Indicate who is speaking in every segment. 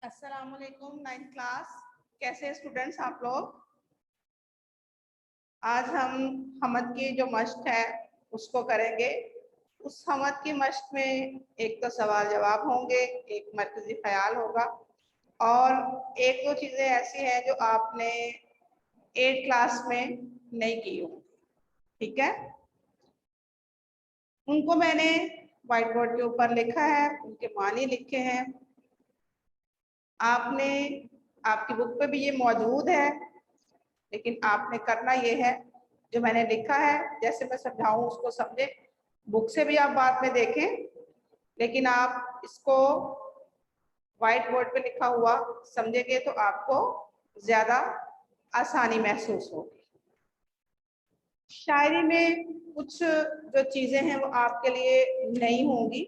Speaker 1: अस्सलाम वालेकुम 9th class. कैसे स्टूडेंट्स आप लोग? आज हम हमद की जो मश्क है उसको करेंगे। उस हमद की मश्क में एक तो सवाल जवाब होंगे, एक मरकजी ख्याल होगा और एक दो चीज़ें ऐसी हैं जो आपने 8th क्लास में नहीं की होंगी। ठीक है, उनको मैंने व्हाइट बोर्ड के ऊपर लिखा है, उनके मानी लिखे हैं। आपने आपकी बुक पे भी ये मौजूद है, लेकिन आपने करना ये है जो मैंने लिखा है, जैसे मैं समझाऊं उसको समझे। बुक से भी आप बाद में देखें, लेकिन आप इसको व्हाइट बोर्ड पे लिखा हुआ समझेंगे तो आपको ज्यादा आसानी महसूस होगी। शायरी में कुछ जो चीजें हैं वो आपके लिए नहीं होंगी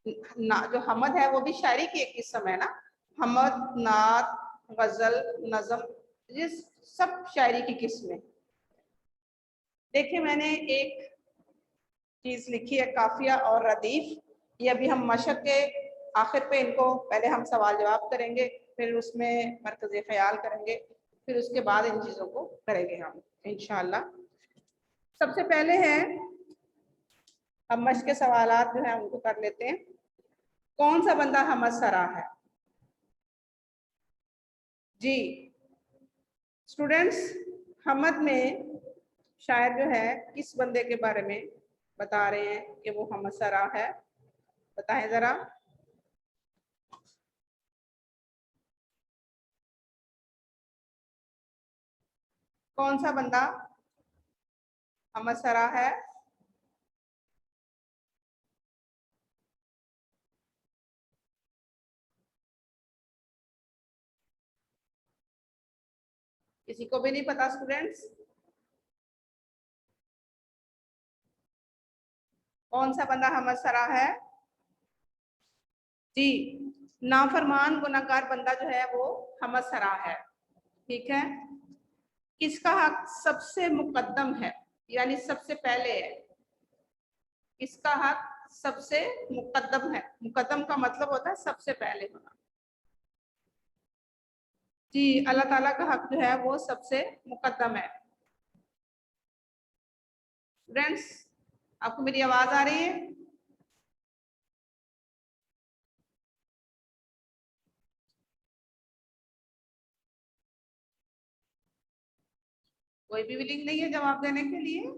Speaker 1: ना। जो हमद है वो भी शायरी की एक किस्म है ना। हमद, नात, गजल, नज़म, ये सब शायरी की किस्में। देखिए, मैंने एक चीज लिखी है, काफिया और रदीफ। ये अभी हम मशक के आखिर पे इनको पहले हम सवाल जवाब करेंगे, फिर उसमें मरकज़ी ख्याल करेंगे, फिर उसके बाद इन चीजों को करेंगे हम इंशाल्लाह। सबसे पहले है, हम मशक के सवालात जो है उनको कर लेते हैं। कौन सा बंदा हमद सरा है? जी स्टूडेंट्स, हमद में शायर जो है किस बंदे के बारे में बता रहे हैं कि वो हमद सरा है? बताएं जरा। कौन सा बंदा हमद सरा है? किसी को भी नहीं पता स्टूडेंट्स? कौन सा बंदा हमद सरा है? जी, नाफरमान गुनहगार बंदा जो है वो हमद सरा है। ठीक है, किसका हक सबसे मुकद्दम है, यानी सबसे पहले है? किसका हक सबसे मुकद्दम है? मुकद्दम का मतलब होता है सबसे पहले होना। जी, अल्लाह ताला का हक जो है वो सबसे मुकद्दम है। फ्रेंड्स, आपको मेरी आवाज आ रही है? कोई भी विलिंग नहीं है जवाब देने के लिए?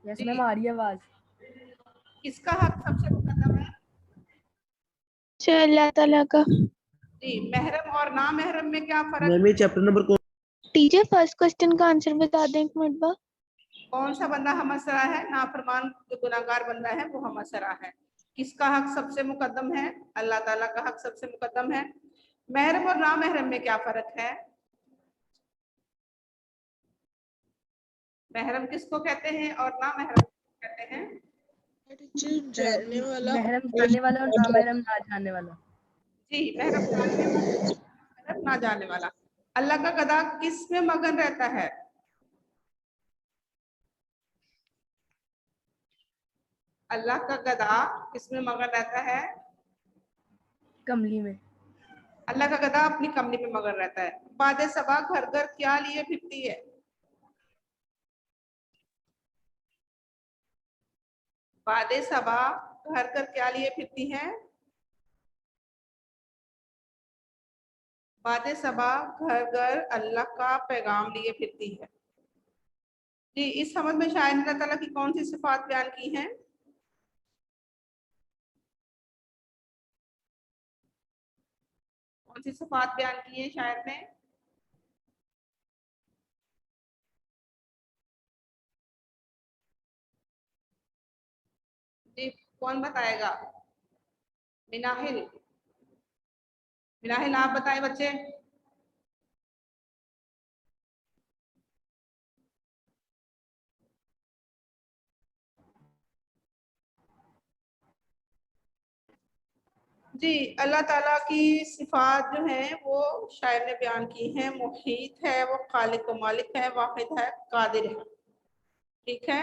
Speaker 2: यस मैम, आ रही है आवाज।
Speaker 1: किसका हक सबसे मुकद्दम है?
Speaker 3: अल्लाह ताला का।
Speaker 1: जी, महरम और ना महरम में क्या फर्क?
Speaker 4: मैम ये चैप्टर नंबर कौन?
Speaker 3: टीचर फर्स्ट क्वेश्चन का आंसर बता दें एक मिनट बाद।
Speaker 1: कौन सा बंदा हमद सरा है? नाफरमान जो गुनाहगार बंदा है वो हमद सरा है। किसका हक सबसे मुकद्दम है? अल्लाह ताला का हक सबसे मुकद्दम है। महरम और ना महरम में क्या फर्क है? महरम किसको कहते हैं और ना महरम किसको कहते हैं?
Speaker 2: जानने वाला, महरम जानने वाला और नामहरम ना जानने वाला।
Speaker 1: जी, महरम जानने वाला, महरम ना जानने वाला। अल्लाह का गधा किस में मगन रहता है? अल्लाह का गधा किस में मगन रहता है?
Speaker 2: कमली में।
Speaker 1: अल्लाह का गधा अपनी कमली में मगन रहता है। बादे सबा घर घर क्या लिए फिरती है? बादे सबा घर घर क्या लिए फिरती है? बादे सबा घर घर अल्लाह का पैगाम लिए फिरती है। जी, इस समझ में शायद अल्लाह ताला की कौन सी सिफात बयान की हैं? कौन सी सिफात बयान की है शायर ने? जी, कौन बताएगा? मिनाहिल, मिनाहिल आप बताएं बच्चे। जी, अल्लाह ताला की सिफात जो हैं वो शायर ने बयान की हैं। मुहीत है, वो खालिक व मालिक है, वाहिद है, कादिर है। ठीक है,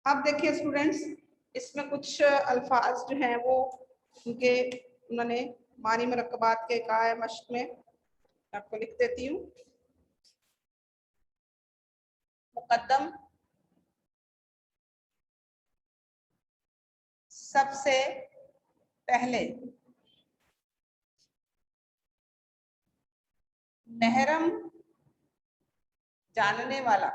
Speaker 1: अब देखिए स्टूडेंट्स, इसमें कुछ अल्फाज जो हैं वो उनके उन्होंने मानी मुरक्कबात के कहा है मश्क में, आपको लिख देती हूँ। मुकद्दम, सबसे पहले, महरम, जानने वाला,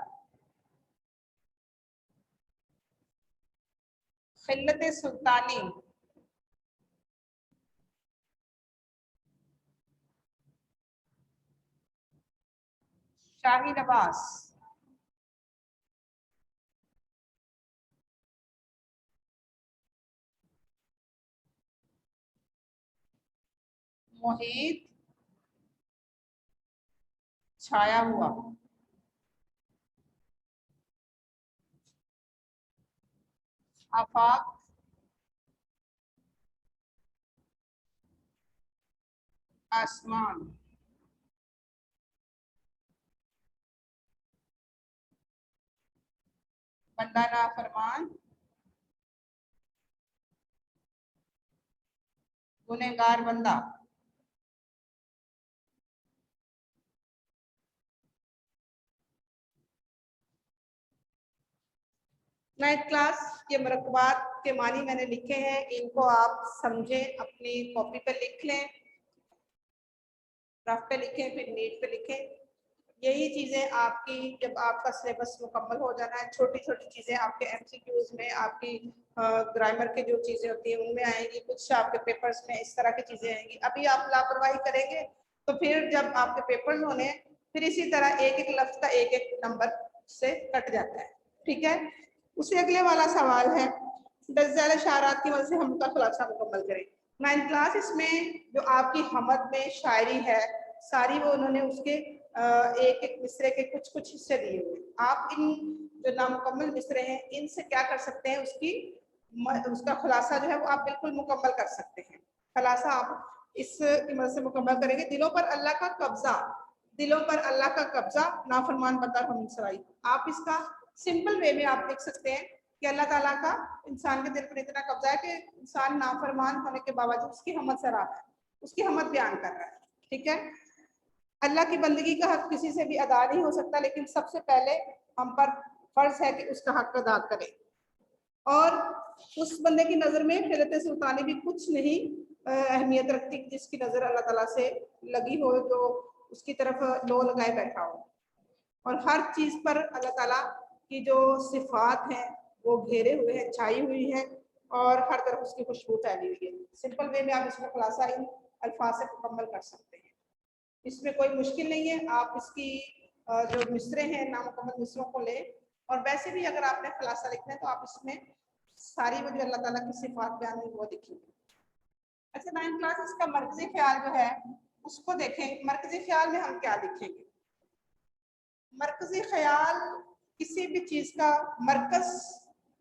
Speaker 1: खिल्लत सुल्तानी, शाही नवाज, मुहीत, छाया हुआ, आफाक, आसमान, बंदा नाफरमान, गुनहगार बंदा। नाइन्थ क्लास, ये मुरक्कबात के मानी मैंने लिखे हैं, इनको आप समझें, अपनी कॉपी पे लिख लें, रफ पे लिखें, फिर नीट पे लिखें। यही चीजें आपकी जब आपका सिलेबस मुकम्मल हो जाना है, छोटी छोटी चीजें आपके एमसीक्यूज में, आपकी ग्रामर के जो चीजें होती हैं उनमें आएंगी, कुछ आपके पेपर्स में इस तरह की चीजें आएंगी। अभी आप लापरवाही करेंगे तो फिर जब आपके पेपर्स होने हैं, फिर इसी तरह एक एक लफ्ज का एक एक नंबर से कट जाता है। ठीक है, उससे अगले वाला सवाल है, 10 इशारात की वजह से हम उनका खुलासा मुकम्मल करें। 9th क्लास, इसमें जो आपकी हमद में शायरी है सारी, वो उन्होंने उसके एक एक मिसरे के कुछ कुछ हिस्से दिए हुए। आप इन जो नामुकम्मल मिसरे हैं इनसे क्या कर सकते हैं, उसका खुलासा जो है वो आप बिल्कुल मुकम्मल कर सकते हैं। खुलासा आप इस मदद से मुकम्मल करेंगे। दिलों पर अल्लाह का कब्जा, दिलों पर अल्लाह का कब्जा, नाफरमान बंदा हमसराई। आप इसका सिंपल वे में आप लिख सकते हैं कि अल्लाह ताला का इंसान के दिल पर इतना कब्जा है कि इंसान नाफरमान होने के बावजूद उसकी हमद सराह है, उसकी हमद बयान कर रहा है। ठीक है, अल्लाह की बंदगी का हक किसी से भी अदा नहीं हो सकता, लेकिन सबसे पहले हम पर फर्ज है कि उसका हक अदा करें। और उस बंदे की नजर में खिलत सुल्तानी भी कुछ नहीं अहमियत रखती, जिसकी नजर अल्लाह ताला से लगी हो, जो उसकी तरफ लो लगाए बैठा हो। और हर चीज पर अल्लाह ताला की जो सिफात हैं वो घेरे हुए हैं, छाई हुई है, और हर तरफ उसकी खुशबू फैली हुई है। सिंपल वे में आप इसका खुलासा इन अल्फाज से मुकम्मल कर सकते हैं, इसमें कोई मुश्किल नहीं है। आप इसकी जो मिसरे हैं नामुकम्मल मिसरों को लें, और वैसे भी अगर आपने खुलासा लिखना है तो आप इसमें सारी वो जो अल्लाह ताला की सिफात बयान है वो लिखेंगे। अच्छा, 9th क्लास, इसका मरकजी ख्याल जो है उसको देखें। मरकजी ख्याल में हम क्या लिखेंगे? मरकजी ख्याल किसी भी चीज का मरकज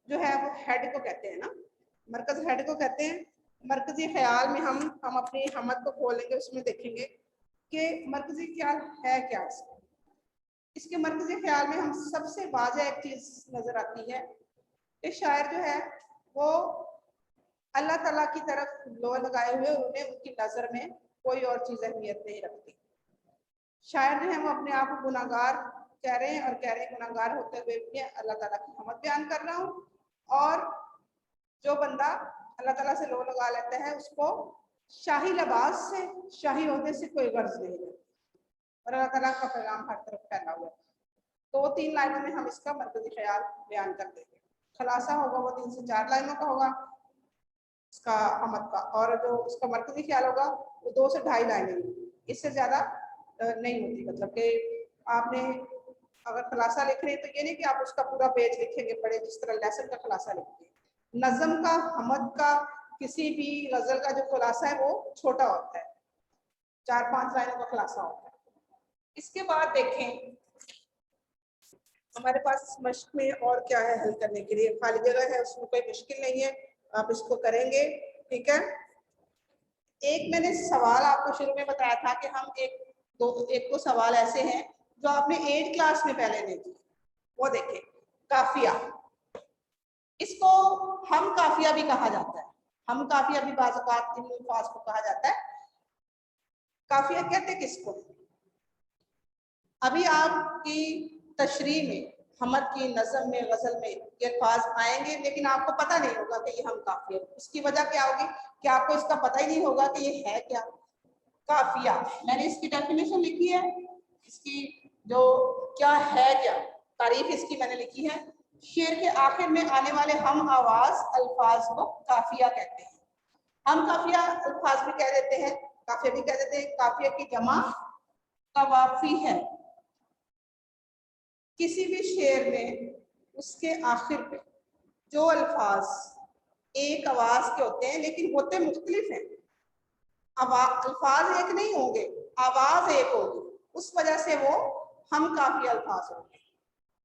Speaker 1: जो है वो हेड को कहते हैं ना, मरकज हेड को कहते हैं। मरकजी ख्याल में हम अपनी हमद को खोलेंगे, उसमें देखेंगे कि मरकजी ख्याल है क्या। इसके मरकजी ख्याल में हम सबसे वाज़ेह एक चीज नजर आती है कि शायर जो है वो अल्लाह ताला की तरफ लो लगाए हुए, उन्हें उनकी नजर में कोई और चीज अहमियत नहीं रखती। शायर जो है वो अपने आप को गुनाहगार कह रहे हैं, और कह रहे हैं गुनाहगार होते हुए भी अल्लाह ताला की हमद बयान कर रहा हूँ। और जो बंदा अल्लाह ताला से लो लगा लेता है उसको शाही लिबास से, शाही ओहदे से कोई गर्ज नहीं है, और अल्लाह ताला का पैगाम हर तरफ फैला हुआ है। तो 3 लाइनों में हम इसका मरकजी ख्याल बयान कर देंगे। खुलासा होगा वो 3 से 4 लाइनों का होगा इसका हमद का, और जो उसका मरकजी ख्याल होगा वो 2 से 2.5 लाइनें, इससे ज्यादा नहीं होती। मतलब कि आपने अगर खुलासा लिख रहे हैं तो ये नहीं कि आप उसका पूरा पेज लिखेंगे बड़े, जिस तरह लेसन का खुलासा लिखते हैं। नज़म का, हमद का, किसी भी गजल का जो खुलासा है वो छोटा होता है, 4-5 लाइनों का खुलासा होता है। इसके बाद देखें हमारे पास इस मश्क में और क्या है हल करने के लिए, खाली जगह है, उसमें कोई मुश्किल नहीं है, आप इसको करेंगे। ठीक है, एक मैंने सवाल आपको शुरू में बताया था कि हम एक तो सवाल ऐसे हैं जो आपने 8 क्लास में पहले नहीं किए, वो देखें, काफिया। इसको हम काफिया भी कहा जाता है, हम काफिया भी बाज़ औक़ात इन अल्फाज को कहा जाता है। काफिया कहते किसको? अभी आपकी तशरीह में, हमद की नज़म में, गजल में ये अल्फाज आएंगे, लेकिन आपको पता नहीं होगा कि ये हम काफिया। उसकी वजह क्या होगी कि आपको इसका पता ही नहीं होगा कि ये है क्या काफिया। मैंने इसकी डेफिनेशन लिखी है, इसकी जो क्या है, क्या तारीफ इसकी मैंने लिखी है। शेर के आखिर में आने वाले हम आवाज अल्फाज को काफिया कहते हैं। हम काफिया अल्फाज भी कह देते हैं, काफिया भी कह देते हैं। काफिया की जमा कवाफी है। किसी भी शेर में उसके आखिर पे जो अल्फाज एक आवाज के होते हैं, लेकिन होते मुख्तलिफ हैं, अल्फाज एक नहीं होंगे, आवाज एक होगी, उस वजह से वो हम काफी अल्फाज होंगे।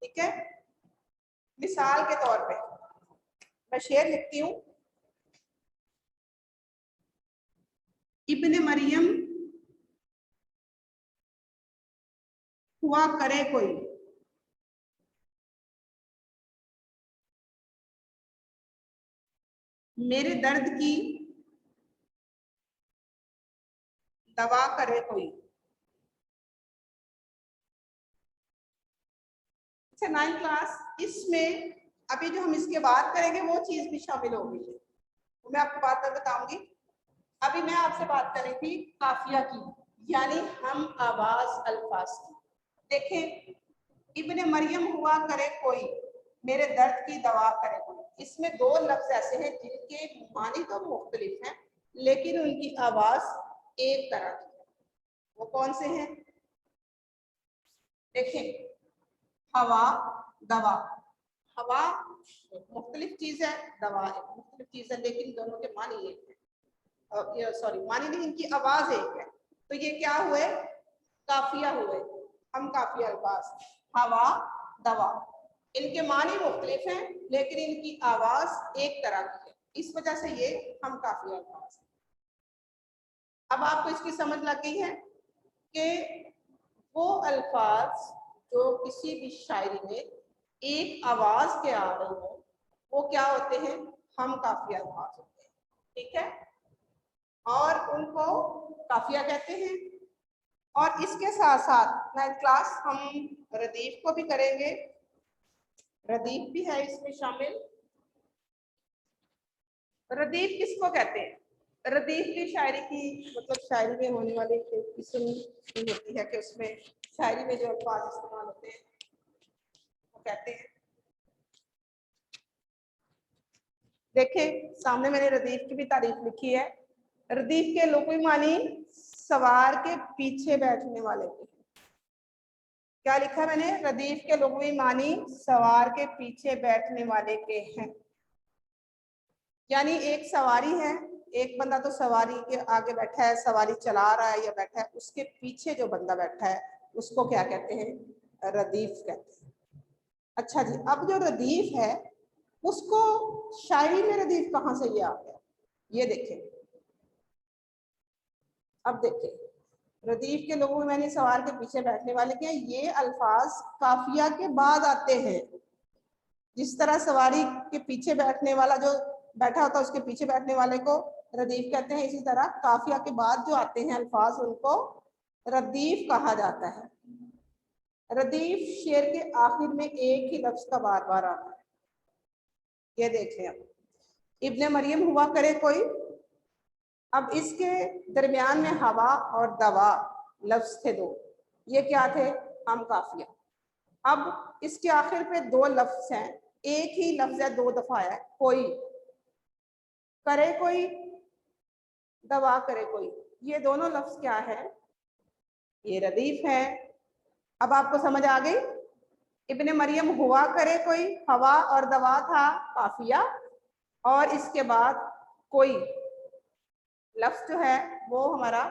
Speaker 1: ठीक है, मिसाल के तौर पे मैं शेर लिखती हूँ। इब्ने मरियम हुआ करे कोई, मेरे दर्द की दवा करे कोई। अच्छा 9th क्लास, इसमें अभी जो हम इसके बात करेंगे वो चीज भी शामिल होगी, तो मैं आपको बात कर बताऊंगी। अभी मैं आपसे बात कर रही थी काफिया की, यानी हम आवाज अल्फाज की। देखें, इब्ने मरियम हुआ करे कोई, मेरे दर्द की दवा करे कोई, इसमें दो लफ्ज ऐसे हैं जिनके मानी तो मुख्तलिफ हैं, लेकिन उनकी आवाज एक तरह की है। वो कौन से हैं? देखें, हवा, दवा। हवा मुख्तलिफ चीज है, दवा एक मुख्तलिफ चीज है, लेकिन दोनों के मानी एक है। सॉरी, मानी नहीं, इनकी आवाज एक है। तो ये क्या हुए? काफिया हुए, हम काफिया अल्फाज। हवा, दवा, इनके मानी मुख्तलिफ हैं, लेकिन इनकी आवाज एक तरह की है, इस वजह से ये हम काफिया अल्फाज। अब आपको इसकी समझ लग गई है कि वो अल्फाज जो किसी भी शायरी में एक आवाज के आ रहे हो, वो क्या होते हैं? हम काफिया अल्फाज होते हैं। ठीक है, और उनको काफिया कहते हैं। और इसके साथ साथ 9th क्लास हम रदीफ को भी करेंगे, रदीफ भी है इसमें शामिल। रदीफ किसको कहते हैं? रदीफ की शायरी की मतलब शायरी में होने वाली एक किस्म होती है कि उसमें शायरी में जो अल्फाज इस्तेमाल होते हैं वो कहते हैं। देखें, सामने मैंने रदीफ की भी तारीफ लिखी है। रदीफ के लुग़वी मानी सवार के पीछे बैठने वाले के। क्या लिखा मैंने? रदीफ के लुग़वी मानी सवार के पीछे बैठने वाले के हैं। यानी एक सवारी है, एक बंदा तो सवारी के आगे बैठा है, सवारी चला रहा है या बैठा है, उसके पीछे जो बंदा बैठा है उसको क्या कहते हैं? रदीफ कहते हैं। अच्छा जी, अब जो रदीफ है उसको शायरी में रदीफ कहाँ से ये आ गया? ये देखें, अब देखें, रदीफ के लोगों में मैंने सवार के पीछे बैठने वाले के, ये अल्फाज काफिया के बाद आते हैं। जिस तरह सवारी के पीछे बैठने वाला जो बैठा होता है उसके पीछे बैठने वाले को रदीफ कहते हैं, इसी तरह काफिया के बाद जो आते हैं अल्फाज उनको रदीफ कहा जाता है। रदीफ शेर के आखिर में एक ही लफ्ज का बार बार आता है। ये देखें, अब इब्ने मरियम हुआ करे कोई, अब इसके दरमियान में हवा और दवा लफ्ज थे दो, ये क्या थे? हम काफिया। अब इसके आखिर पे दो लफ्ज हैं, एक ही लफ्ज है, दो दफा है। कोई, करे कोई, दवा करे कोई, ये दोनों लफ्ज क्या है? ये रदीफ है। अब आपको समझ आ गई? इब्ने मरियम हुआ करे कोई, हवा और दवा था काफिया, और इसके बाद कोई लफ्ज जो है वो हमारा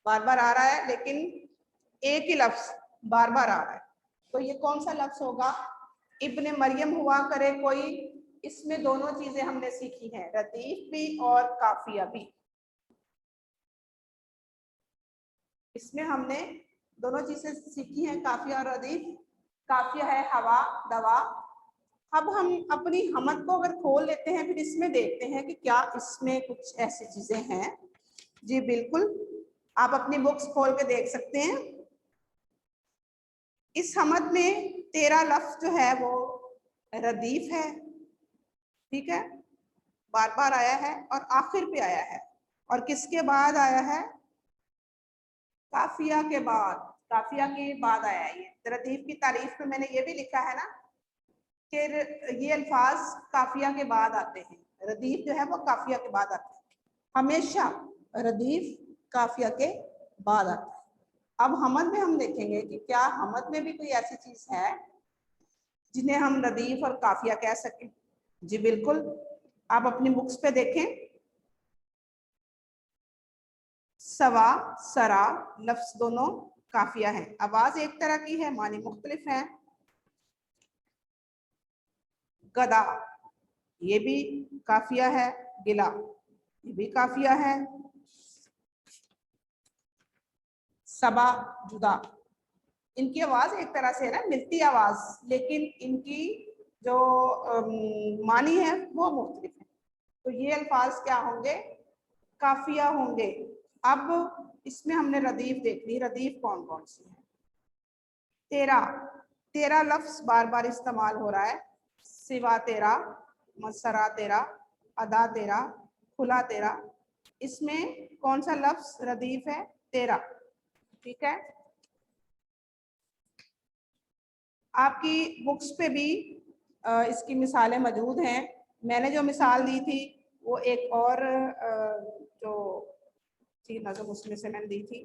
Speaker 1: बार बार आ रहा है, लेकिन एक ही लफ्ज बार बार आ रहा है। तो ये कौन सा लफ्ज होगा? इब्ने मरियम हुआ करे कोई। इसमें दोनों चीजें हमने सीखी हैं, रदीफ भी और काफिया भी। इसमें हमने दोनों चीजें सीखी हैं, काफिया और रदीफ। काफिया है हवा, दवा। अब हम अपनी हमद को अगर खोल लेते हैं, फिर इसमें देखते हैं कि क्या इसमें कुछ ऐसी चीजें हैं। जी बिल्कुल, आप अपनी बुक्स खोल के देख सकते हैं। इस हमद में 13 लफ्ज जो है वो रदीफ है, ठीक है, बार बार आया है और आखिर पे आया है। और किसके बाद आया है? काफिया के बाद। काफिया के बाद आया है ये। रदीफ की तारीफ में मैंने ये भी लिखा है ना कि ये अल्फाज काफिया के बाद आते हैं। रदीफ जो है वो काफिया के बाद आते हैं, हमेशा रदीफ काफिया के बाद आता है। अब हमद में हम देखेंगे कि क्या हमद में भी कोई ऐसी चीज है जिन्हें हम रदीफ और काफिया कह सकें। जी बिल्कुल, आप अपनी बुक्स पे देखें। सवा, सरा लफ्ज दोनों काफिया है। आवाज एक तरह की है, मानी मुख्तलिफ है। गदा ये भी काफिया है, गिला ये भी काफिया है। सबा, जुदा, इनकी आवाज एक तरह से है ना, मिलती आवाज, लेकिन इनकी जो मानी है वो मुख्तलिफ है। तो ये अल्फाज क्या होंगे? काफिया होंगे। अब इसमें हमने रदीफ देख ली। रदीफ कौन कौन सी है? 13 लफ्ज बार बार इस्तेमाल हो रहा है। सिवा तेरा, मसरा तेरा, अदा तेरा, खुला तेरा। इसमें कौन सा लफ्ज रदीफ है? 13, ठीक है। आपकी बुक्स पे भी इसकी मिसालें मौजूद हैं। मैंने जो मिसाल दी थी वो एक और जो थी नज़म उसमें से मैंने दी थी।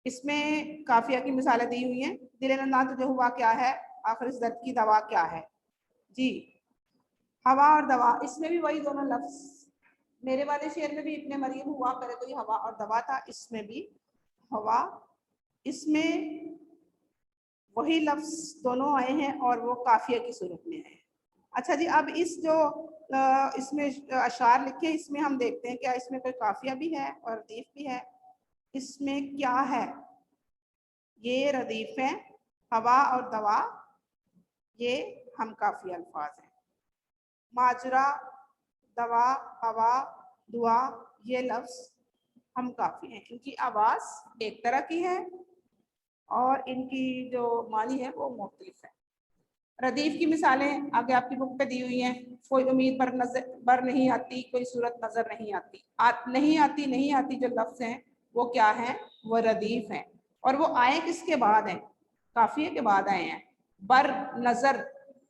Speaker 1: इसमें काफिया की मिसालें दी हुई हैं। दिल ना तुझे हुआ क्या है, आखिर इस दर्द की दवा क्या है। जी, हवा और दवा, इसमें भी वही दोनों लफ्ज। मेरे वाले शेर में भी इब्ने मरियम हुआ करे कोई हवा और दवा था, इसमें भी हवा। इसमें वही लफ्ज दोनों आए हैं और वो काफिया की सूरत में आए हैं। अच्छा जी, अब इस जो इसमें अशार लिखे, इसमें हम देखते हैं क्या इसमें कोई काफिया भी है और रदीफ भी है। इसमें क्या है? ये रदीफ है, हवा और दवा ये हम काफिया अल्फाज हैं। माजरा, दवा, हवा, दुआ ये लफ्ज हम काफी हैं। इनकी आवाज एक तरह की है और इनकी जो मानी है वो मुख्तलिफ है। रदीफ की मिसालें आगे आपकी बुक पे दी हुई हैं। कोई उम्मीद बर नहीं आती, कोई सूरत नजर नहीं आती। नहीं आती जो लफ्ज हैं वो क्या है? वो रदीफ हैं। और वो आए किसके बाद हैं? काफिये के बाद आए हैं। बर, नजर,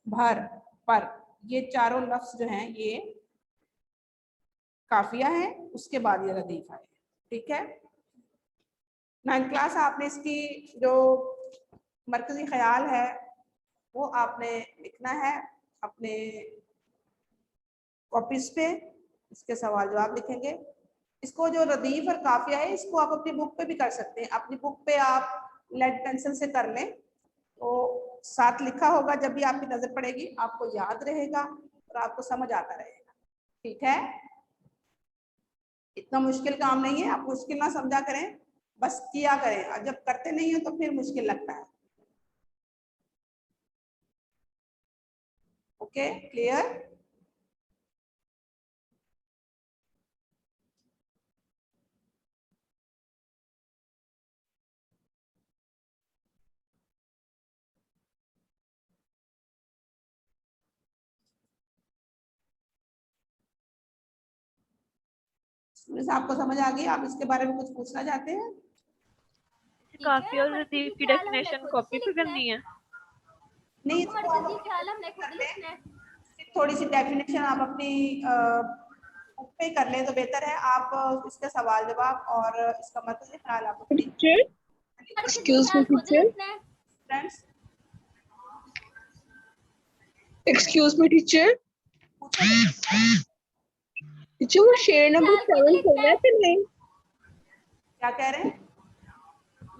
Speaker 1: भर, पर, ये चारों लफ्ज जो हैं ये काफिया है, उसके बाद ये रदीफ आए, ठीक है। 9th क्लास आपने इसकी जो मरकजी ख्याल है वो आपने लिखना है अपने कॉपीज पे। इसके सवाल जवाब लिखेंगे। इसको जो रदीफ और काफिया है इसको आप अपनी बुक पे भी कर सकते हैं। अपनी बुक पे आप लेड पेंसिल से कर लें तो साथ लिखा होगा, जब भी आपकी नजर पड़ेगी आपको याद रहेगा और आपको समझ आता रहेगा, ठीक है। इतना मुश्किल काम नहीं है, आप मुश्किल ना समझा करें, बस किया करें। और जब करते नहीं हो तो फिर मुश्किल लगता है। Okay, clear. आपको समझ आ गई? आप इसके बारे में कुछ पूछना चाहते हैं?
Speaker 2: काफी और रदीफ की डेफिनेशन कॉपी पे करनी है?
Speaker 1: नहीं, थोड़ी सी डेफिनेशन आप अपनी बुक पे कर लें तो बेहतर है। आप इसका सवाल जवाब और इसका मतलब ख्याल आप
Speaker 4: teacher, excuse me teacher,
Speaker 1: friends,
Speaker 4: excuse me teacher, teacher वो शेर नंबर 7 चल रहा है कि नहीं?
Speaker 1: क्या कह रहे हैं?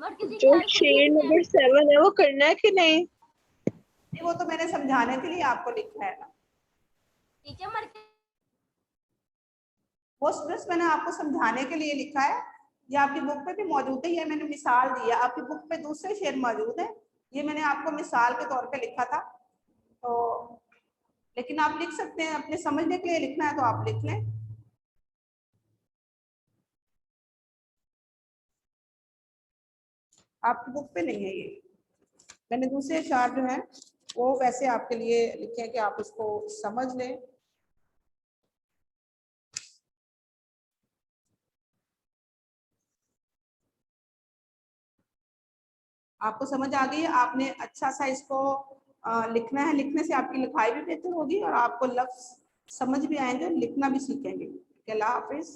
Speaker 4: जो शेर नंबर 7 है वो करना है कि नहीं?
Speaker 1: नहीं, वो तो मैंने समझाने के लिए आपको लिखा है ना, वो बस मैंने आपको समझाने के लिए लिखा है। ये आपकी बुक पे भी मौजूद है, ये मैंने मिसाल दी है। आपकी बुक पे दूसरे शेर मौजूद है, ये मैंने आपको मिसाल के तौर पे लिखा था। तो लेकिन आप लिख सकते हैं, अपने समझने के लिए लिखना है तो आप लिख लें। आपकी बुक पे नहीं है ये, मैंने दूसरे अशआर जो है वो वैसे आपके लिए लिखे हैं कि आप उसको समझ लें। आपको समझ आ गई है? आपने अच्छा सा इसको लिखना है, लिखने से आपकी लिखाई भी बेहतर होगी और आपको लफ्ज समझ भी आएंगे, लिखना भी सीखेंगे। अल्लाह हाफिज।